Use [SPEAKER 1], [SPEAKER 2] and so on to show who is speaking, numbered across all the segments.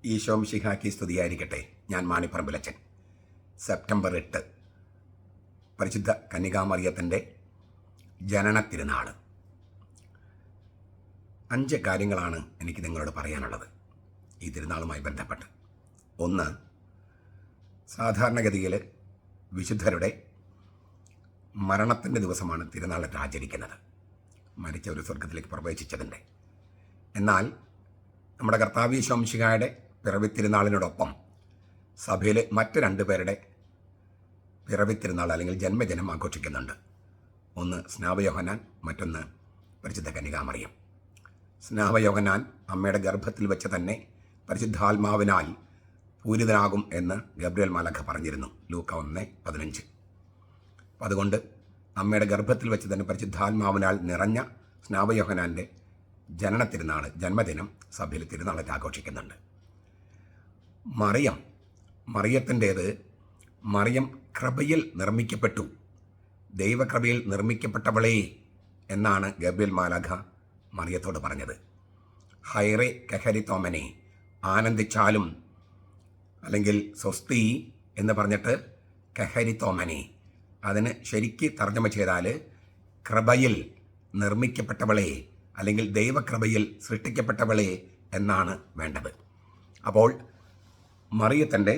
[SPEAKER 1] ഈശോ മിശിഹായ്ക്ക് സ്തുതിയായിരിക്കട്ടെ. ഞാൻ മാണിപ്പറമ്പിലച്ചൻ. സെപ്റ്റംബർ 8 പരിശുദ്ധ കന്യകാമറിയത്തിൻ്റെ ജനന തിരുനാൾ. 5 കാര്യങ്ങളാണ് എനിക്ക് നിങ്ങളോട് പറയാനുള്ളത് ഈ തിരുനാളുമായി ബന്ധപ്പെട്ട്. ഒന്ന്, സാധാരണഗതിയിൽ വിശുദ്ധരുടെ മരണത്തിൻ്റെ ദിവസമാണ് തിരുനാളായിട്ട് ആചരിക്കുന്നത്, മരിച്ചവർ സ്വർഗത്തിലേക്ക് പ്രവേശിച്ചതിൻ്റെ. എന്നാൽ നമ്മുടെ കർത്താവ് ഈശോ മിശിഹായുടെ പിറവി തിരുനാളിനോടൊപ്പം സഭയിൽ മറ്റ് 2 പേരുടെ പിറവി തിരുനാൾ അല്ലെങ്കിൽ ജന്മദിനം ആഘോഷിക്കുന്നുണ്ട്. ഒന്ന് സ്നാപയോഹന്നാൻ, മറ്റൊന്ന് പരിശുദ്ധ കന്യകാമറിയം. സ്നാപയോഹന്നാൻ അമ്മയുടെ ഗർഭത്തിൽ വെച്ച് തന്നെ പരിശുദ്ധാത്മാവിനാൽ പൂരിതനാകും എന്ന് ഗബ്രിയേൽ മാലാഖ പറഞ്ഞിരുന്നു, ലൂക്ക 1:15. അപ്പം അതുകൊണ്ട് അമ്മയുടെ ഗർഭത്തിൽ വെച്ച് തന്നെ പരിശുദ്ധാത്മാവിനാൽ നിറഞ്ഞ സ്നാപയോഹന്നാൻ്റെ ജനന തിരുനാൾ, ജന്മദിനം സഭയിൽ തിരുനാളായിട്ട് ആഘോഷിക്കുന്നുണ്ട്. മറിയത്തിൻ്റേത് മറിയം കൃപയിൽ നിർമ്മിക്കപ്പെട്ടു, ദൈവകൃപയിൽ നിർമ്മിക്കപ്പെട്ടവളേ എന്നാണ് ഗബ്രിയേൽ മാലാഖ മറിയത്തോട് പറഞ്ഞത്. ഹൈറെ കഹരിത്തോമനെ, ആനന്ദിച്ചാലും, അല്ലെങ്കിൽ സ്വസ്തി എന്ന് പറഞ്ഞിട്ട് കഹരിത്തോമനെ, അതിന് ശരിക്ക് തർജ്ജമ ചെയ്താൽ കൃപയിൽ നിർമ്മിക്കപ്പെട്ടവളെ അല്ലെങ്കിൽ ദൈവകൃപയിൽ സൃഷ്ടിക്കപ്പെട്ടവളെ എന്നാണ് വേണ്ടത്. അപ്പോൾ മറിയത്തിൻ്റെ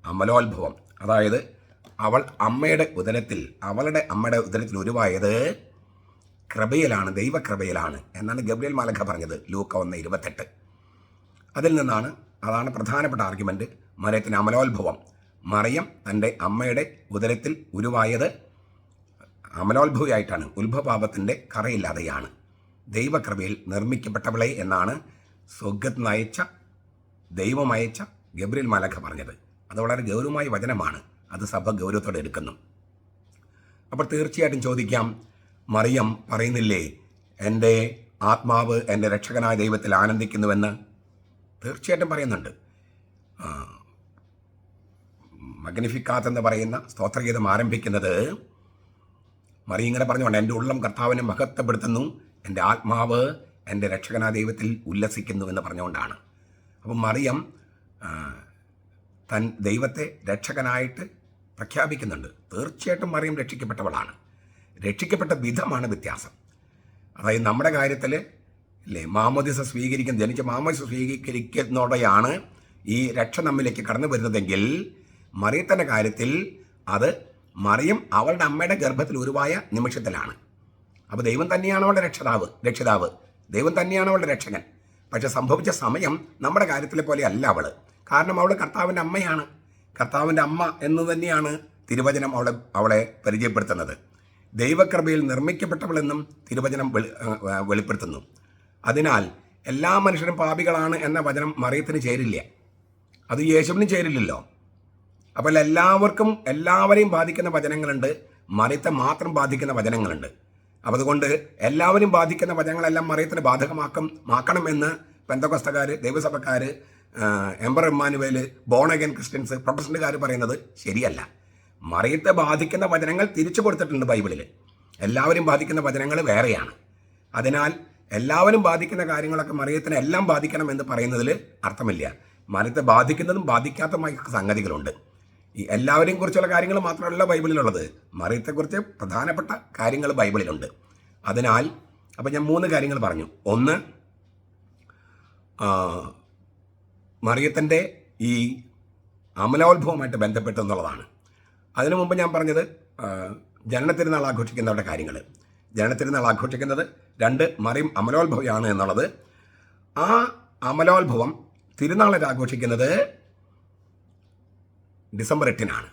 [SPEAKER 1] അമലോത്ഭവം, അതായത് അവളുടെ അമ്മയുടെ ഉദരത്തിൽ ഉരുവായത് കൃപയിലാണ്, ദൈവകൃപയിലാണ് എന്നാണ് ഗബ്രിയേൽ മാലാഖ പറഞ്ഞത്, ലൂക്ക 1:28. അതാണ് പ്രധാനപ്പെട്ട ആർഗ്യുമെൻറ്റ്. മറിയത്തിൻ്റെ അമലോത്ഭവം, മറിയം തൻ്റെ അമ്മയുടെ ഉദരത്തിൽ ഉരുവായത് അമലോത്ഭവമായിട്ടാണ്, ഉത്ഭവപാപത്തിൻ്റെ കറയില്ലാതെയാണ്, ദൈവകൃപയിൽ നിർമ്മിക്കപ്പെട്ടവളെ എന്നാണ് സ്വർഗ്ഗത്തിൽ അയച്ച ദൈവം അയച്ച ഗബ്രിയേൽ മാലാഖ പറഞ്ഞത്. അത് വളരെ ഗൗരവമായ വചനമാണ്, അത് സഭ ഗൗരവത്തോടെ എടുക്കുന്നു. അപ്പോൾ തീർച്ചയായിട്ടും ചോദിക്കാം, മറിയം പറയുന്നില്ലേ എൻ്റെ ആത്മാവ് എൻ്റെ രക്ഷകനായ ദൈവത്തിൽ ആനന്ദിക്കുന്നുവെന്ന്? തീർച്ചയായിട്ടും പറയുന്നുണ്ട്. മഗ്നിഫിക്കാത്ത് എന്ന് പറയുന്ന സ്തോത്രഗീതം ആരംഭിക്കുന്നത് മറിയം ഇങ്ങനെ പറഞ്ഞുകൊണ്ട്, എൻ്റെ ഉള്ളം കർത്താവിനെ മഹത്വപ്പെടുത്തുന്നു, എൻ്റെ ആത്മാവ് എൻ്റെ രക്ഷകനായ ദൈവത്തിൽ ഉല്ലസിക്കുന്നു എന്ന് പറഞ്ഞുകൊണ്ടാണ്. അപ്പം മറിയം ദൈവത്തെ രക്ഷകനായിട്ട് പ്രഖ്യാപിക്കുന്നുണ്ട്. തീർച്ചയായിട്ടും മറിയം രക്ഷിക്കപ്പെട്ടവളാണ്. രക്ഷിക്കപ്പെട്ട വിധമാണ് വ്യത്യാസം. അതായത് നമ്മുടെ കാര്യത്തിൽ മാമോദിസ ജനിച്ച മാമോദിസ സ്വീകരിക്കുന്നതോടെയാണ് ഈ രക്ഷ നമ്മിലേക്ക് കടന്നു വരുന്നതെങ്കിൽ, മറിയത്തിൻ്റെ കാര്യത്തിൽ അത് മറിയം അവളുടെ അമ്മയുടെ ഗർഭത്തിൽ ഉരുവായ നിമിഷത്തിലാണ്. അപ്പോൾ ദൈവം തന്നെയാണ് അവളുടെ രക്ഷിതാവ്, ദൈവം തന്നെയാണ് അവളുടെ രക്ഷകൻ. പക്ഷെ സംഭവിച്ച സമയം നമ്മുടെ കാര്യത്തിലെ പോലെ അല്ല അവൾ. കാരണം അവൾ കർത്താവിൻ്റെ അമ്മയാണ്. കർത്താവിൻ്റെ അമ്മ എന്ന് തന്നെയാണ് തിരുവചനം അവളെ പരിചയപ്പെടുത്തുന്നത്. ദൈവകൃപയിൽ നിർമ്മിക്കപ്പെട്ടവളെന്നും തിരുവചനം വെളിപ്പെടുത്തുന്നു. അതിനാൽ എല്ലാ മനുഷ്യരും പാപികളാണ് എന്ന വചനം മറിയത്തിന് ചേരില്ല, അത് യേശുവിനും ചേരില്ലല്ലോ. അപ്പോൾ എല്ലാവരെയും ബാധിക്കുന്ന വചനങ്ങളുണ്ട്, മറിയത്തെ മാത്രം ബാധിക്കുന്ന വചനങ്ങളുണ്ട്. അപ്പോൾ അതുകൊണ്ട് എല്ലാവരും ബാധിക്കുന്ന വചനങ്ങളെല്ലാം മറിയത്തിന് ബാധകമാക്കണമെന്ന് പെന്തക്കോസ്തക്കാർ, ദൈവസഭക്കാർ, എംബർ ഇമ്മാനുവേൽ, ബോൺ അഗൈൻ ക്രിസ്ത്യൻസ്, പ്രൊട്ടസ്റ്റന്റുകാർ പറയുന്നത് ശരിയല്ല. മറിയത്തെ ബാധിക്കുന്ന വചനങ്ങൾ തിരിച്ചു കൊടുത്തിട്ടുണ്ട് ബൈബിളിൽ. എല്ലാവരും ബാധിക്കുന്ന വചനങ്ങൾ വേറെയാണ്. അതിനാൽ എല്ലാവരും ബാധിക്കുന്ന കാര്യങ്ങളൊക്കെ മറിയത്തിനെ എല്ലാം ബാധിക്കണം എന്ന് പറയുന്നതിൽ അർത്ഥമില്ല. മറിയത്തെ ബാധിക്കുന്നതും ബാധിക്കാത്തതുമായ സംഗതികളുണ്ട്. ഈ എല്ലാവരെയും കുറിച്ചുള്ള കാര്യങ്ങൾ മാത്രമല്ല ബൈബിളിലുള്ളത്, മറിയത്തെക്കുറിച്ച് പ്രധാനപ്പെട്ട കാര്യങ്ങൾ ബൈബിളിലുണ്ട്. അതിനാൽ അപ്പം ഞാൻ 3 കാര്യങ്ങൾ പറഞ്ഞു. ഒന്ന്, മറിയത്തിൻ്റെ ഈ അമലോത്ഭവമായിട്ട് ബന്ധപ്പെട്ടെന്നുള്ളതാണ്. അതിനു മുമ്പ് ഞാൻ പറഞ്ഞത് ജനനത്തിരുന്നാൾ ആഘോഷിക്കുന്നവരുടെ കാര്യങ്ങൾ. ജനനത്തിരുന്നാൾ ആഘോഷിക്കുന്നത് 2, മറിയം അമലോത്ഭവമാണ് എന്നുള്ളത്. ആ അമലോത്ഭവം തിരുനാളായിട്ട് ആഘോഷിക്കുന്നത് ഡിസംബർ 8-നാണ്.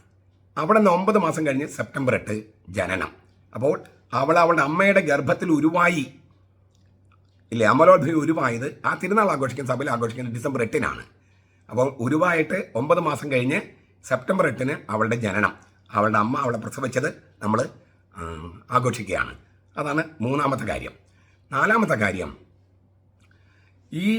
[SPEAKER 1] അവിടെ നിന്ന് 9 മാസം കഴിഞ്ഞ് സെപ്റ്റംബർ 8 ജനനം. അപ്പോൾ അവളുടെ അമ്മയുടെ ഗർഭത്തിൽ ഉരുവായി അമലോത്ഭവം ഉരുവായത് ആ തിരുനാൾ ആഘോഷിക്കുന്ന സഭയിൽ ആഘോഷിക്കുന്നത് ഡിസംബർ 8-നാണ്. അപ്പോൾ ഉരുവായിട്ട് 9 മാസം കഴിഞ്ഞ് സെപ്റ്റംബർ 8-ന് അവളുടെ ജനനം, അവളുടെ അമ്മ അവളെ പ്രസവിച്ചത് നമ്മൾ ആഘോഷിക്കുകയാണ്. അതാണ് 3-ാമത്തെ കാര്യം. 4-ാമത്തെ കാര്യം, ഈ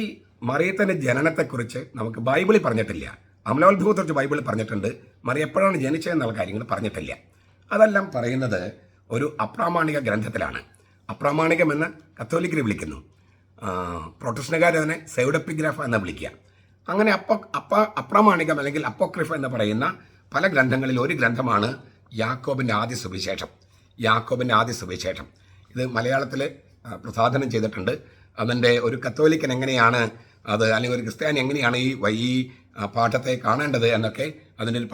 [SPEAKER 1] മറിയത്തിൻ്റെ ജനനത്തെക്കുറിച്ച് നമുക്ക് ബൈബിളിൽ പറഞ്ഞിട്ടില്ല. അമലോത്ഭവത്തെക്കുറിച്ച് ബൈബിളിൽ പറഞ്ഞിട്ടുണ്ട്, മറിയം എപ്പോഴാണ് ജനിച്ചതെന്നുള്ള കാര്യങ്ങൾ പറഞ്ഞിട്ടില്ല. അതെല്ലാം പറയുന്നത് ഒരു അപ്രാമാണിക ഗ്രന്ഥത്തിലാണ്. അപ്രാമാണികമെന്ന് കത്തോലിക്കർ വിളിക്കുന്നു, പ്രൊട്ടസ്റ്റന്റുകാർ അതിനെ സെയ്ഡോപ്പിഗ്രാഫ എന്ന് വിളിക്കുക. അങ്ങനെ അപ്രാമാണികം അല്ലെങ്കിൽ അപ്പോക്രിഫ് എന്ന് പറയുന്ന പല ഗ്രന്ഥങ്ങളിൽ ഒരു ഗ്രന്ഥമാണ് യാക്കോബിൻ്റെ ആദ്യ സുവിശേഷം. യാക്കോബിൻ്റെ ആദ്യ സുവിശേഷം ഇത് മലയാളത്തിൽ പ്രസാധനം ചെയ്തിട്ടുണ്ട്. അതിൻ്റെ ഒരു കത്തോലിക്കൻ എങ്ങനെയാണ് അത്, അല്ലെങ്കിൽ ഒരു ക്രിസ്ത്യാനി എങ്ങനെയാണ് ഈ പാഠത്തെ കാണേണ്ടത് എന്നൊക്കെ അതിൻ്റെ ഒരു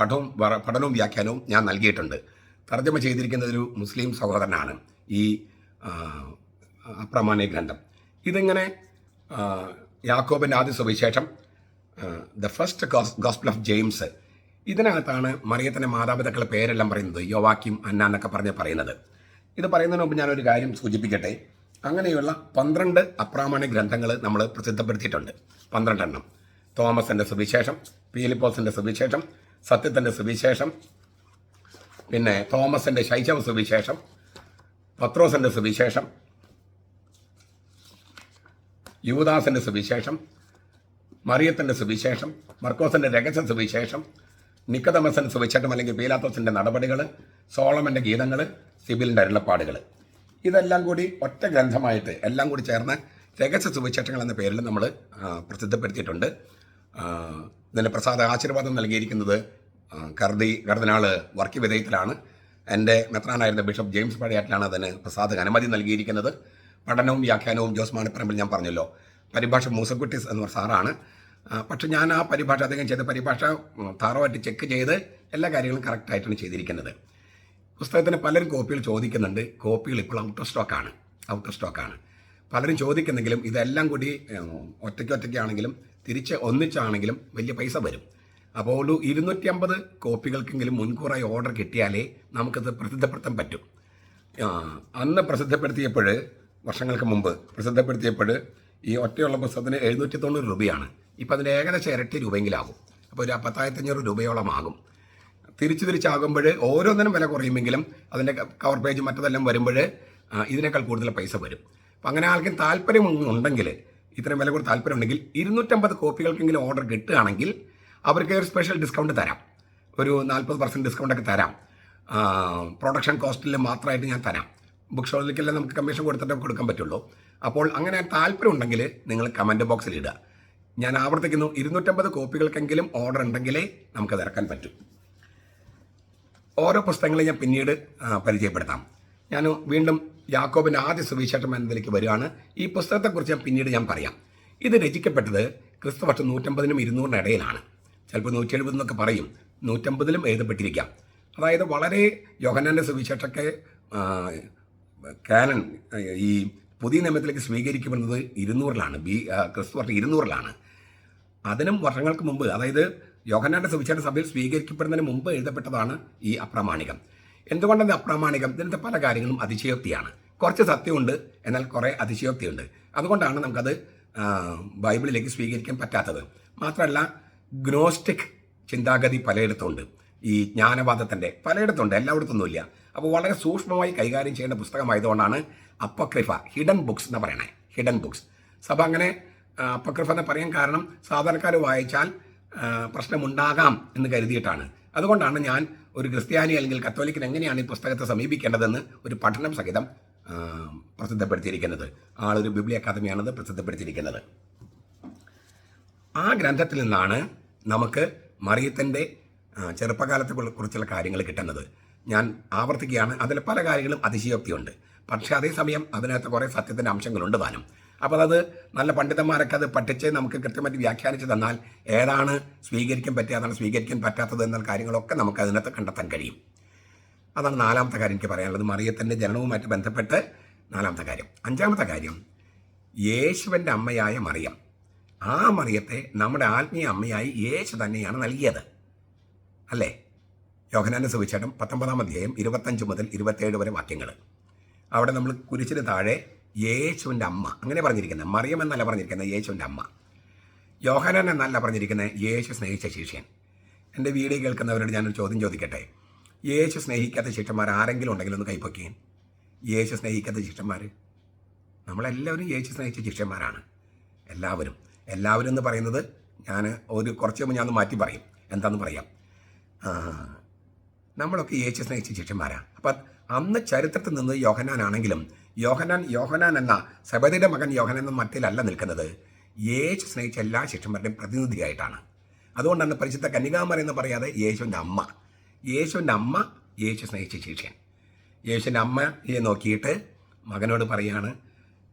[SPEAKER 1] പഠനവും വ്യാഖ്യാനവും ഞാൻ നൽകിയിട്ടുണ്ട്. തർജ്ജമ ചെയ്തിരിക്കുന്നത് ഒരു മുസ്ലിം സഹോദരനാണ് ഈ അപ്രാമാണിക ഗ്രന്ഥം. ഇതിങ്ങനെ യാക്കോബിൻ്റെ ആദ്യ സുവിശേഷം, the first gospel of James, ഇതിനകത്താണ് മറിയത്തിൻ്റെ മാതാപിതാക്കളുടെ പേരെല്ലാം പറയുന്നത്, യോവാക്കിം, അന്ന എന്നൊക്കെ പറയുന്നത്. ഇത് പറയുന്നതിന് മുമ്പ് ഞാനൊരു കാര്യം സൂചിപ്പിക്കട്ടെ. അങ്ങനെയുള്ള 12 അപ്രാമാണിക ഗ്രന്ഥങ്ങൾ നമ്മൾ പ്രസിദ്ധപ്പെടുത്തിയിട്ടുണ്ട്. 12 എണ്ണം. തോമസിൻ്റെ സുവിശേഷം, പീലിപ്പോസിൻ്റെ സുവിശേഷം, സത്യത്തിൻ്റെ സുവിശേഷം, പിന്നെ തോമസിൻ്റെ ശൈശവ സുവിശേഷം, പത്രോസിൻ്റെ സുവിശേഷം, യൂദാസിൻ്റെ സുവിശേഷം, മറിയത്തിൻ്റെ സുവിശേഷം, മർക്കോസിൻ്റെ രഹസ്യ സുവിശേഷം, നിക്കോദമസിൻ്റെ സുവിശേഷം അല്ലെങ്കിൽ പീലാത്തോസിൻ്റെ നടപടികൾ, സോളമൻ്റെ ഗീതങ്ങൾ, സിബിലിൻ്റെ അരുളപ്പാടുകൾ, ഇതെല്ലാം കൂടി ഒറ്റ ഗ്രന്ഥമായിട്ട് എല്ലാം കൂടി ചേർന്ന് രഹസ്യ സുവിശേഷങ്ങൾ എന്ന പേരിൽ നമ്മൾ പ്രസിദ്ധപ്പെടുത്തിയിട്ടുണ്ട്. ഇതിൻ്റെ പ്രസാദ ആശീർവാദം നൽകിയിരിക്കുന്നത് കർദിനാൾ വർക്കി വിധേയത്തിലാണ്. എൻ്റെ മെത്രാനായിരുന്ന ബിഷപ്പ് ജെയിംസ് പഴയാറ്റിലാണ് അതിന് പ്രസാദ അനുമതി നൽകിയിരിക്കുന്നത്. പഠനവും വ്യാഖ്യാനവും ജോസ് മാണിപ്പറമ്പിൽ ഞാൻ പറഞ്ഞല്ലോ, പരിഭാഷ മൂസക്കുട്ടീസ് എന്ന സാറാണ്. പക്ഷെ ഞാൻ ആ പരിഭാഷ അദ്ദേഹം ചെയ്ത പരിഭാഷ താറോമായിട്ട് ചെക്ക് ചെയ്ത് എല്ലാ കാര്യങ്ങളും കറക്റ്റായിട്ടാണ് ചെയ്തിരിക്കുന്നത്. പുസ്തകത്തിന് പലരും കോപ്പികൾ ചോദിക്കുന്നുണ്ട്. കോപ്പികൾ ഇപ്പോൾ ഔട്ട് ഓഫ് സ്റ്റോക്കാണ്. പലരും ചോദിക്കുന്നെങ്കിലും ഇതെല്ലാം കൂടി ഒറ്റയ്ക്കാണെങ്കിലും തിരിച്ച് ഒന്നിച്ചാണെങ്കിലും വലിയ പൈസ വരും. അപ്പോൾ ഒരു 250 കോപ്പികൾക്കെങ്കിലും മുൻകൂറായി ഓർഡർ കിട്ടിയാലേ നമുക്കത് പ്രസിദ്ധപ്പെടുത്താൻ പറ്റും. അന്ന് പ്രസിദ്ധപ്പെടുത്തിയപ്പോൾ, വർഷങ്ങൾക്ക് മുമ്പ് പ്രസിദ്ധപ്പെടുത്തിയപ്പോൾ ഈ ഒറ്റയുള്ള പുസ്തകത്തിന് 790 രൂപയാണ്. ഇപ്പം അതിൻ്റെ ഏകദേശം ഇരട്ടി രൂപയെങ്കിലാകും. അപ്പോൾ ഒരു 10,500 രൂപയോളം ആകും. തിരിച്ചാകുമ്പോൾ ഓരോന്നിനും വില കുറയുമെങ്കിലും അതിൻ്റെ കവർ പേജ് മറ്റതെല്ലാം വരുമ്പോൾ ഇതിനേക്കാൾ കൂടുതൽ പൈസ വരും. അപ്പം അങ്ങനെ ആൾക്കും താല്പര്യം ഉണ്ടെങ്കിൽ, ഇത്രയും വില കൊടുത്ത് താല്പര്യം ഉണ്ടെങ്കിൽ 250 കോപ്പികൾക്കെങ്കിലും ഓർഡർ കിട്ടുകയാണെങ്കിൽ അവർക്ക് ഒരു സ്പെഷ്യൽ ഡിസ്കൗണ്ട് തരാം. ഒരു 40% ഡിസ്കൗണ്ടൊക്കെ തരാം. പ്രൊഡക്ഷൻ കോസ്റ്റിൽ മാത്രമായിട്ട് ഞാൻ തരാം. ബുക്ക് സ്റ്റോറിലേക്കെല്ലാം നമുക്ക് കമ്മീഷൻ കൊടുത്തിട്ടേ കൊടുക്കാൻ പറ്റുള്ളൂ. അപ്പോൾ അങ്ങനെ താല്പര്യം ഉണ്ടെങ്കിൽ നിങ്ങൾ കമൻറ്റ് ബോക്സിൽ ഇടുക. ഞാൻ ആവർത്തിക്കുന്നു, 250 കോപ്പികൾക്കെങ്കിലും ഓർഡർ ഉണ്ടെങ്കിലേ നമുക്കത് ഇറക്കാൻ പറ്റും. ഓരോ പുസ്തകങ്ങളെ ഞാൻ പിന്നീട് പരിചയപ്പെടുത്താം. ഞാൻ വീണ്ടും യാക്കോബിൻ്റെ ആദ്യ സുവിശേഷം എന്നതിലേക്ക് വരികയാണ്. ഈ പുസ്തകത്തെക്കുറിച്ച് ഞാൻ പറയാം. ഇത് രചിക്കപ്പെട്ടത് ക്രിസ്തുവർഷം 150-നും 200-നും ഇടയിലാണ്. ചിലപ്പോൾ 170 എന്നൊക്കെ പറയും, 150-ലും എഴുതപ്പെട്ടിരിക്കാം. അതായത് വളരെ യോഹന്നാൻ്റെ സുവിശേഷമൊക്കെ കാനൻ ഈ പുതിയ നിയമത്തിലേക്ക് സ്വീകരിക്കപ്പെടുന്നത് 200-ലാണ്, ക്രിസ്തുവർഷം 200-ലാണ്. അതിനും വർഷങ്ങൾക്ക് മുമ്പ്, അതായത് യോഹന്നാൻ്റെ സുവിശേഷ സഭയിൽ സ്വീകരിക്കപ്പെടുന്നതിന് മുമ്പ് എഴുതപ്പെട്ടതാണ് ഈ അപ്രാമാണികം. എന്തുകൊണ്ടാണ് അപ്രാമാണികം? ഇതിൻ്റെ പല കാര്യങ്ങളും അതിശയോക്തിയാണ്. കുറച്ച് സത്യമുണ്ട്, എന്നാൽ കുറേ അതിശയോക്തിയുണ്ട്. അതുകൊണ്ടാണ് നമുക്കത് ബൈബിളിലേക്ക് സ്വീകരിക്കാൻ പറ്റാത്തത്. മാത്രമല്ല ഗ്നോസ്റ്റിക് ചിന്താഗതി പലയിടത്തുണ്ട്. ഈ ജ്ഞാനവാദത്തിൻ്റെ പലയിടത്തുണ്ട്, എല്ലായിടത്തൊന്നുമില്ല. അപ്പോൾ വളരെ സൂക്ഷ്മമായി കൈകാര്യം ചെയ്യേണ്ട പുസ്തകമായതുകൊണ്ടാണ് അപ്പോക്രിഫ, ഹിഡൻ ബുക്സ് എന്ന് പറയണേ. ഹിഡൻ ബുക്സ് സഭ അങ്ങനെ അപ്പോക്രിഫ എന്ന് പറയാൻ കാരണം സാധാരണക്കാർ വായിച്ചാൽ പ്രശ്നമുണ്ടാകാം എന്ന് കരുതിയിട്ടാണ്. അതുകൊണ്ടാണ് ഞാൻ ഒരു ക്രിസ്ത്യാനി അല്ലെങ്കിൽ കത്തോലിക്കൻ എങ്ങനെയാണ് ഈ പുസ്തകത്തെ സമീപിക്കേണ്ടതെന്ന് ഒരു പഠനം സഹിതം പ്രസിദ്ധപ്പെടുത്തിയിരിക്കുന്നത്. ആളൊരു ബിബ്ലി അക്കാദമിയാണത് പ്രസിദ്ധപ്പെടുത്തിയിരിക്കുന്നത്. ആ ഗ്രന്ഥത്തിൽ നിന്നാണ് നമുക്ക് മറിയത്തിൻ്റെ ചെറുപ്പകാലത്തെ കുറിച്ചുള്ള കാര്യങ്ങൾ കിട്ടുന്നത്. ഞാൻ ആവർത്തിക്കുകയാണ്, അതിൽ പല കാര്യങ്ങളും അതിശയോക്തിയുണ്ട്. പക്ഷേ അതേസമയം അതിനകത്ത് കുറേ സത്യത്തിൻ്റെ അംശങ്ങളുണ്ട് താനും. അപ്പോൾ അത് നല്ല പണ്ഡിതന്മാരൊക്കെ അത് പഠിച്ച് നമുക്ക് കൃത്യമായിട്ട് വ്യാഖ്യാനിച്ച് തന്നാൽ ഏതാണ് സ്വീകരിക്കാൻ പറ്റുക, ഏതാണ് സ്വീകരിക്കാൻ പറ്റാത്തത് എന്ന കാര്യങ്ങളൊക്കെ നമുക്ക് അതിനകത്ത് കണ്ടെത്താൻ കഴിയും. അതാണ് 4ാമത്തെ കാര്യം എനിക്ക് പറയാനുള്ളത്, മറിയത്തിൻ്റെ ജനനവുമായിട്ട് ബന്ധപ്പെട്ട് 4ാമത്തെ കാര്യം. 5ാമത്തെ കാര്യം, യേശുവിൻ്റെ അമ്മയായ മറിയം. ആ മറിയത്തെ നമ്മുടെ ആത്മീയ അമ്മയായി യേശു തന്നെയാണ് നൽകിയത്, അല്ലേ? യോഹന്നാന്റെ സുവിശേഷം 19-ാം അധ്യായം 25 മുതൽ 27 വരെ വാക്യങ്ങൾ. അവിടെ നമ്മൾ കുരിശിന് താഴെ യേശുവിൻ്റെ അമ്മ അങ്ങനെ പറഞ്ഞിരിക്കുന്നത്, മറിയം എന്നല്ല പറഞ്ഞിരിക്കുന്നത്, യേശുവിൻ്റെ അമ്മ. യോഹന്നാൻ എന്നല്ല പറഞ്ഞിരിക്കുന്നത്, യേശു സ്നേഹിച്ച ശിഷ്യൻ. എൻ്റെ വീഡിയോ കേൾക്കുന്നവരോട് ഞാനൊരു ചോദ്യം ചോദിക്കട്ടെ. യേശു സ്നേഹിക്കാത്ത ശിഷ്യന്മാർ ആരെങ്കിലും ഉണ്ടെങ്കിൽ ഒന്ന് കൈപ്പൊക്കിയേ. യേശു സ്നേഹിക്കാത്ത ശിഷ്യന്മാർ നമ്മളെല്ലാവരും യേശു സ്നേഹിച്ച ശിഷ്യന്മാരാണ്. എല്ലാവരും എന്ന് പറയുന്നത് ഞാൻ ഒരു കുറച്ച് മുമ്പ് ഞാൻ മാറ്റി പറയും. എന്താണെന്ന് പറയാം. നമ്മളൊക്കെ യേശു സ്നേഹിച്ച ശിഷ്യന്മാരാണ്. അപ്പം അന്ന് ചരിത്രത്തിൽ നിന്ന് യോഹന്നാനാണെങ്കിലും യോഹന്നാൻ എന്ന സെബദിയുടെ മകൻ യോഹന്നാൻ എന്ന മട്ടിലല്ല നിൽക്കുന്നത്. യേശു സ്നേഹിച്ച എല്ലാ ശിഷ്യന്മാരുടെയും പ്രതിനിധിയായിട്ടാണ്. അതുകൊണ്ടാണ് പരിശുദ്ധ കന്യകാമറി എന്ന് പറയാതെ യേശുവിൻ്റെ അമ്മ. യേശുവിൻ്റെ അമ്മ യേശു സ്നേഹിച്ച ശിഷ്യൻ. യേശുവിൻ്റെ അമ്മയെ നോക്കിയിട്ട് മകനോട് പറയാണ്,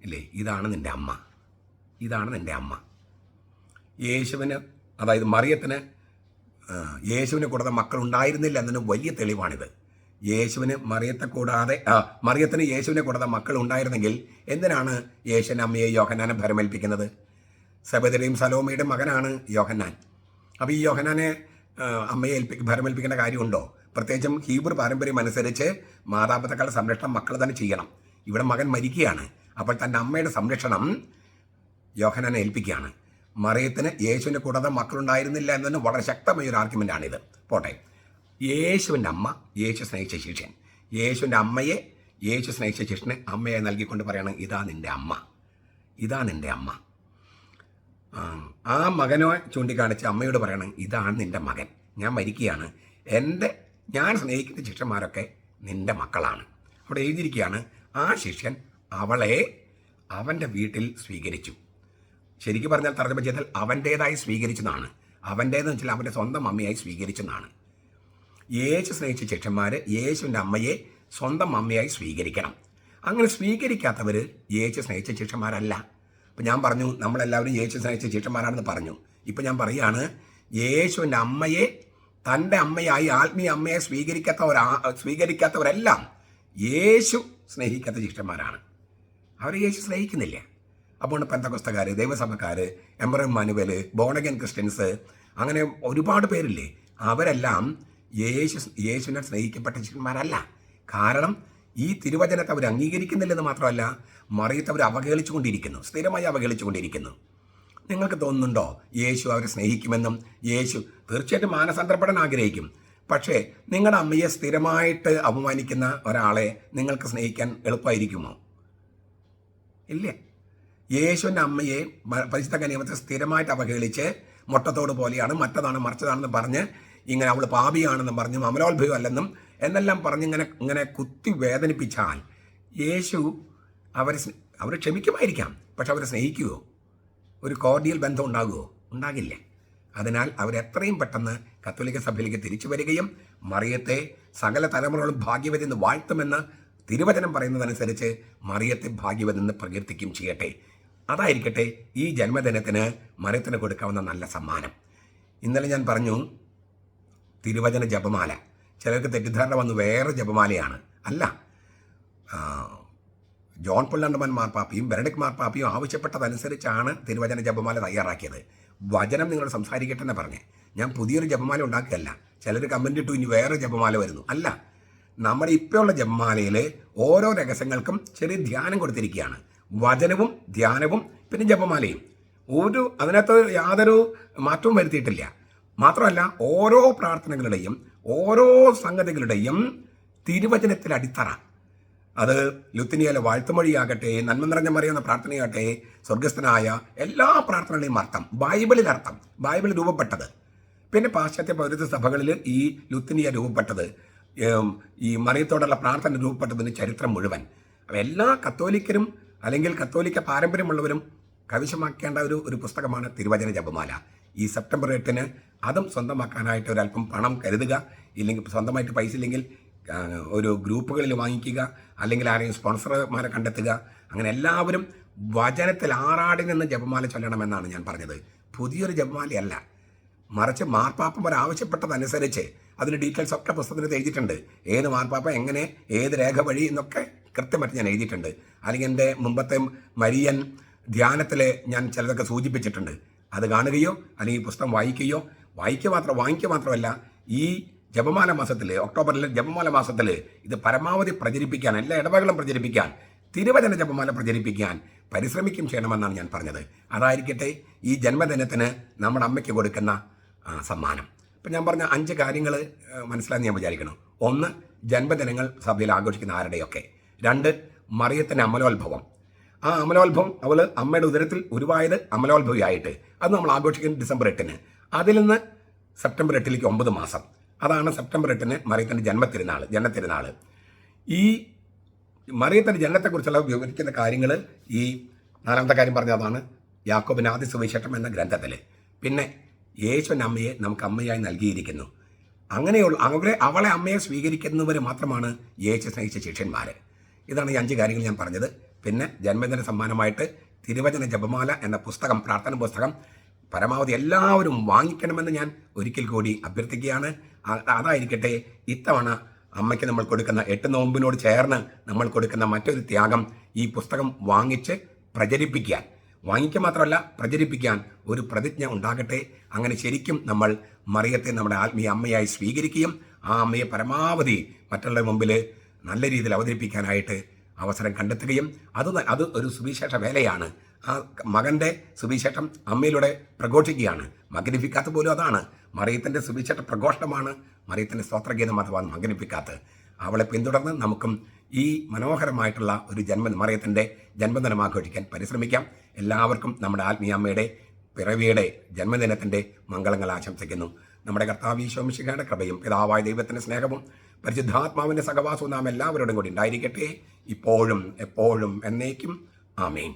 [SPEAKER 1] ഇല്ലേ, ഇതാണ് നിൻ്റെ അമ്മ, ഇതാണ് നിൻ്റെ അമ്മ. യേശുവിന്, അതായത് മറിയത്തിന് കൂടാതെ മക്കളുണ്ടായിരുന്നില്ല എന്നതിന് വലിയ തെളിവാണിത്. മറിയത്തിന് യേശുവിനെ കൂടാതെ മക്കൾ ഉണ്ടായിരുന്നെങ്കിൽ എന്തിനാണ് യേശുവിൻ്റെ അമ്മയെ യോഹന്നാനെ ഭരമേൽപ്പിക്കുന്നത്? സെബദിയുടെയും സലോമയുടെയും മകനാണ് യോഹന്നാൻ. അപ്പോൾ ഈ യോഹന്നാനെ അമ്മയെ ഭരമേൽപ്പിക്കേണ്ട കാര്യമുണ്ടോ? പ്രത്യേകിച്ചും ഹീബ്രു പാരമ്പര്യം അനുസരിച്ച് മാതാപിതാക്കളുടെ സംരക്ഷണം മക്കൾ തന്നെ ചെയ്യണം. ഇവിടെ മകൻ മരിക്കുകയാണ്, അപ്പോൾ തൻ്റെ അമ്മയുടെ സംരക്ഷണം യോഹന്നാനെ ഏൽപ്പിക്കുകയാണ്. മറിയത്തിന് യേശുവിൻ്റെ കൂടാതെ മക്കളുണ്ടായിരുന്നില്ല എന്നതിന് വളരെ ശക്തമായ ഒരു ആർഗ്യുമെൻ്റാണിത്. പോട്ടെ, യേശുവിൻ്റെ അമ്മ യേശു സ്നേഹിച്ച ശിഷ്യൻ. യേശുവിൻ്റെ അമ്മയെ യേശു സ്നേഹിച്ച ശിഷ്യന് അമ്മയെ നൽകിക്കൊണ്ട് പറയണം, ഇതാ നിൻ്റെ അമ്മ, ഇതാ നിൻ്റെ അമ്മ. ആ മകനെ ചൂണ്ടിക്കാണിച്ച് അമ്മയോട് പറയണം, ഇതാണ് നിൻ്റെ മകൻ, ഞാൻ മരിക്കുകയാണ്, ഞാൻ സ്നേഹിക്കുന്ന ശിഷ്യന്മാരൊക്കെ നിൻ്റെ മക്കളാണ്. അവിടെ എഴുതിയിരിക്കുകയാണ്, ആ ശിഷ്യൻ അവളെ അവൻ്റെ വീട്ടിൽ സ്വീകരിച്ചു. ശരിക്കും പറഞ്ഞാൽ തർജ്ജമ ചെയ്താൽ അവൻ്റേതായി സ്വീകരിച്ചതാണ്. അവൻ്റേതെന്ന് വെച്ചാൽ അവൻ്റെ സ്വന്തം അമ്മയായി സ്വീകരിച്ചതാണ്. യേശു സ്നേഹിച്ച ശിഷ്യന്മാർ യേശുവിൻ്റെ അമ്മയെ സ്വന്തം അമ്മയായി സ്വീകരിക്കണം. അങ്ങനെ സ്വീകരിക്കാത്തവർ യേശു സ്നേഹിച്ച ശിഷ്യന്മാരല്ല. അപ്പം ഞാൻ പറഞ്ഞു, നമ്മളെല്ലാവരും യേശു സ്നേഹിച്ച ശിഷ്യന്മാരാണെന്ന് പറഞ്ഞു. ഇപ്പം ഞാൻ പറയുകയാണ്, യേശുവിൻ്റെ അമ്മയെ തൻ്റെ അമ്മയായി ആത്മീയ അമ്മയെ സ്വീകരിക്കാത്തവരെല്ലാം യേശു സ്നേഹിക്കാത്ത ശിഷ്യന്മാരാണ്. അവരെ യേശു സ്നേഹിക്കുന്നില്ല. അപ്പോൾ പെന്തക്കോസ്തക്കാർ, ദൈവസഭക്കാർ, എംബറം മാനുവൽ, ബോണഗൻ ക്രിസ്ത്യൻസ്, അങ്ങനെ ഒരുപാട് പേരില്ലേ, അവരെല്ലാം യേശുവിനെ സ്നേഹിക്കപ്പെട്ട ശിഷ്യന്മാരല്ല. കാരണം ഈ തിരുവചനത്തെ അവർ അംഗീകരിക്കുന്നില്ലെന്ന് മാത്രമല്ല, മറിയത്തെ അവർ അവഹേളിച്ചുകൊണ്ടിരിക്കുന്നു, സ്ഥിരമായി അവഹേളിച്ചുകൊണ്ടിരിക്കുന്നു. നിങ്ങൾക്ക് തോന്നുന്നുണ്ടോ യേശു അവരെ സ്നേഹിക്കുമെന്നും? യേശു തീർച്ചയായിട്ടും മാനസാന്തരപ്പെടാൻ ആഗ്രഹിക്കും. പക്ഷേ നിങ്ങളുടെ അമ്മയെ സ്ഥിരമായിട്ട് അപമാനിക്കുന്ന ഒരാളെ നിങ്ങൾക്ക് സ്നേഹിക്കാൻ എളുപ്പമായിരിക്കുമോ? ഇല്ല. യേശുവിൻ്റെ അമ്മയെ പരിശുദ്ധ കന്യാമറിയത്തെ സ്ഥിരമായിട്ട് അവഹേളിച്ച് മുട്ടത്തോട് പോലെയാണ്, മറ്റതാണ്, മറിച്ചതാണെന്ന് പറഞ്ഞ്, ഇങ്ങനെ അവൾ പാപിയാണെന്നും പറഞ്ഞും അമലോത്ഭവം അല്ലെന്നും എന്നെല്ലാം പറഞ്ഞ് ഇങ്ങനെ കുത്തി വേദനിപ്പിച്ചാൽ യേശു അവർ ക്ഷമിക്കുമായിരിക്കാം, പക്ഷെ അവരെ സ്നേഹിക്കുമോ? ഒരു കോർഡിയൽ ബന്ധം ഉണ്ടാകുമോ? ഉണ്ടാകില്ല. അതിനാൽ അവരെത്രയും പെട്ടെന്ന് കത്തോലിക്ക സഭയിലേക്ക് തിരിച്ചു വരികയും മറിയത്തെ സകല തലമുറകളും ഭാഗ്യവതി എന്ന് വാഴ്ത്തുമെന്ന് തിരുവചനം പറയുന്നതനുസരിച്ച് മറിയത്തെ ഭാഗ്യവതി എന്ന് പ്രകീർത്തിക്കും ചെയ്യട്ടെ. അതായിരിക്കട്ടെ ഈ ജന്മദിനത്തിന് മറിയത്തിന് കൊടുക്കാവുന്ന നല്ല സമ്മാനം. ഇന്നലെ ഞാൻ പറഞ്ഞു തിരുവചന ജപമാല. ചിലർക്ക് തെറ്റിദ്ധാരണ വന്നു വേറെ ജപമാലയാണ്. അല്ല, ജോൺ പുള്ളണ്ടമൻ മാർപ്പാപ്പയും ബെനഡിക്ട് മാർപ്പാപ്പയും ആവശ്യപ്പെട്ടതനുസരിച്ചാണ് തിരുവചന ജപമാല തയ്യാറാക്കിയത്. വചനം നിങ്ങൾ സംസാരിക്കട്ടെ എന്ന് പറഞ്ഞ് ഞാൻ പുതിയൊരു ജപമാല ഉണ്ടാക്കുകയല്ല. ചിലർ കമൻ്റ് ഇട്ടു ഇനി വേറെ ജപമാല വരുന്നു. അല്ല, നമ്മുടെ ഇപ്പോഴുള്ള ജപമാലയിൽ ഓരോ രഹസ്യങ്ങൾക്കും ചെറിയ ധ്യാനം കൊടുത്തിരിക്കുകയാണ്. വചനവും ധ്യാനവും പിന്നെ ജപമാലയും അതിനകത്ത് യാതൊരു മാറ്റവും വരുത്തിയിട്ടില്ല. മാത്രമല്ല ഓരോ പ്രാർത്ഥനകളുടെയും ഓരോ സംഗതികളുടെയും തിരുവചനത്തിൽ അടിത്തറ. അത് ലുത്തിനിയയിലെ വാഴ്ത്തുമൊഴിയാകട്ടെ, നന്മ നിറഞ്ഞ മറിയുന്ന പ്രാർത്ഥനയാകട്ടെ, സ്വർഗസ്ഥനായ എല്ലാ പ്രാർത്ഥനകളുടെയും അർത്ഥം ബൈബിൾ രൂപപ്പെട്ടത്. പിന്നെ പാശ്ചാത്യ പൗരത്വ സഭകളിൽ ഈ ലുത്തിനിയ രൂപപ്പെട്ടത്, ഈ മറിയത്തോടുള്ള പ്രാർത്ഥന രൂപപ്പെട്ടതിന് ചരിത്രം മുഴുവൻ. അപ്പോൾ എല്ലാ കത്തോലിക്കരും അല്ലെങ്കിൽ കത്തോലിക്ക പാരമ്പര്യമുള്ളവരും കൈവശമാക്കേണ്ട ഒരു പുസ്തകമാണ് തിരുവചന ജപമാല. ഈ സെപ്റ്റംബർ 8-ന് അതും സ്വന്തമാക്കാനായിട്ട് ഒരല്പം പണം കരുതുക. ഇല്ലെങ്കിൽ സ്വന്തമായിട്ട് പൈസ ഇല്ലെങ്കിൽ ഒരു ഗ്രൂപ്പുകളിൽ വാങ്ങിക്കുക, അല്ലെങ്കിൽ ആരെങ്കിലും സ്പോൺസർമാരെ കണ്ടെത്തുക. അങ്ങനെ എല്ലാവരും വചനത്തിൽ ആറാടി നിന്ന് ജപമാല ചൊല്ലണമെന്നാണ് ഞാൻ പറഞ്ഞത്. പുതിയൊരു ജപമാലയല്ല, മറിച്ച് മാർപ്പാപ്പന്മാർ ആവശ്യപ്പെട്ടതനുസരിച്ച് അതിന് ഡീറ്റെയിൽസ് ഒക്കെ പുസ്തകത്തിൽ എഴുതിയിട്ടുണ്ട്. ഏത് മാർപ്പാപ്പ എങ്ങനെ ഏത് രേഖ വഴി എന്നൊക്കെ കൃത്യമായിട്ട് ഞാൻ എഴുതിയിട്ടുണ്ട്. അല്ലെങ്കിൽ എൻ്റെ മുമ്പത്തെ മരിയൻ ധ്യാനത്തിൽ ഞാൻ ചിലതൊക്കെ സൂചിപ്പിച്ചിട്ടുണ്ട്. അത് കാണുകയോ അല്ലെങ്കിൽ പുസ്തകം വാങ്ങിക്കുക മാത്രമല്ല, ഈ ജപമാല മാസത്തിൽ, ഒക്ടോബറിലെ ജപമാല മാസത്തിൽ ഇത് പരമാവധി പ്രചരിപ്പിക്കാൻ, എല്ലാ ഇടവകളും പ്രചരിപ്പിക്കാൻ, തിരുവചന ജപമാല പ്രചരിപ്പിക്കാൻ പരിശ്രമിക്കും ചെയ്യണമെന്നാണ് ഞാൻ പറഞ്ഞത്. അതായിരിക്കട്ടെ ഈ ജന്മദിനത്തിന് നമ്മുടെ അമ്മയ്ക്ക് കൊടുക്കുന്ന സമ്മാനം. ഇപ്പം ഞാൻ പറഞ്ഞ 5 കാര്യങ്ങൾ മനസ്സിലാന്ന് ഞാൻ വിചാരിക്കണം. 1, ജന്മദിനങ്ങൾ സഭയിൽ ആഘോഷിക്കുന്ന ആരുടെയൊക്കെ. 2, മറിയത്തിൻ്റെ അമലോത്ഭവം. ആ അമലോത്ഭവം, അവൾ അമ്മയുടെ ഉദരത്തിൽ ഉരുവായത് അമലോത്ഭവിയായിട്ട്, അത് നമ്മൾ ആഘോഷിക്കുന്നത് ഡിസംബർ 8-ന്. അതിൽ നിന്ന് സെപ്റ്റംബർ 8-ലേക്ക് 9 മാസം. അതാണ് സെപ്റ്റംബർ 8-ന് മറിയത്തിൻ്റെ ജന്മത്തിരുന്നാൾ. ഈ മറിയത്തിൻ്റെ ജനനത്തെക്കുറിച്ചുള്ള വിവരിക്കുന്ന കാര്യങ്ങൾ, ഈ 4ാമത്തെ കാര്യം പറഞ്ഞതാണ് യാക്കോബിന്റെ ആദ്യ സുവിശേഷം എന്ന ഗ്രന്ഥത്തിൽ. പിന്നെ യേശുവിൻ്റെ അമ്മയെ നമുക്ക് അമ്മയായി നൽകിയിരിക്കുന്നു. അങ്ങനെയുള്ള അവളെ അമ്മയെ സ്വീകരിക്കുന്നവർ മാത്രമാണ് യേശു സ്നേഹിച്ച ശിഷ്യന്മാർ. ഇതാണ് ഈ 5 കാര്യങ്ങൾ ഞാൻ പറഞ്ഞത്. പിന്നെ ജന്മദിന സമ്മാനമായിട്ട് തിരുവചന ജപമാല എന്ന പുസ്തകം, പ്രാർത്ഥന പുസ്തകം പരമാവധി എല്ലാവരും വാങ്ങിക്കണമെന്ന് ഞാൻ ഒരിക്കൽ കൂടി അഭ്യർത്ഥിക്കുകയാണ്. അതായിരിക്കട്ടെ ഇത്തവണ അമ്മയ്ക്ക് നമ്മൾ കൊടുക്കുന്ന 8 നോമ്പിനോട് ചേർന്ന് നമ്മൾ കൊടുക്കുന്ന മറ്റൊരു ത്യാഗം, ഈ പുസ്തകം വാങ്ങിച്ച് പ്രചരിപ്പിക്കാൻ, വാങ്ങിക്കുക മാത്രമല്ല പ്രചരിപ്പിക്കാൻ ഒരു പ്രതിജ്ഞ ഉണ്ടാകട്ടെ. അങ്ങനെ ശരിക്കും നമ്മൾ മറിയത്തെ നമ്മുടെ ആത്മീയ അമ്മയായി സ്വീകരിക്കുകയും ആ അമ്മയെ പരമാവധി മറ്റുള്ളവരുടെ മുമ്പിൽ നല്ല രീതിയിൽ അവതരിപ്പിക്കാനായിട്ട് അവസരം കണ്ടെത്തുകയും അത് ഒരു സുവിശേഷ വേലയാണ്. ആ മകൻ്റെ സുവിശേഷം അമ്മയിലൂടെ പ്രഘോഷിക്കുകയാണ്. മഗ്നിഫിക്കാത്ത പോലും അതാണ്. മറിയത്തിൻ്റെ സുവിശേഷ പ്രഘോഷണമാണ് മറിയത്തിൻ്റെ സ്തോത്രഗീതം അഥവാ മഗ്നിഫിക്കാത്ത്. അവളെ പിന്തുടർന്ന് നമുക്കും ഈ മനോഹരമായിട്ടുള്ള ഒരു മറിയത്തിൻ്റെ ജന്മദിനം ആഘോഷിക്കാൻ പരിശ്രമിക്കാം. എല്ലാവർക്കും നമ്മുടെ ആത്മീയ അമ്മയുടെ പിറവിയുടെ ജന്മദിനത്തിൻ്റെ മംഗളങ്ങൾ ആശംസിക്കുന്നു. നമ്മുടെ കർത്താവ് ഈശോ മിശിഹായുടെ കൃപയും പിതാവായ ദൈവത്തിൻ്റെ സ്നേഹവും പരിശുദ്ധാത്മാവിൻ്റെ സഹവാസവും നാം എല്ലാവരോടും കൂടി ഉണ്ടായിരിക്കട്ടെ, ഇപ്പോഴും എപ്പോഴും എന്നേക്കും. ആമേൻ.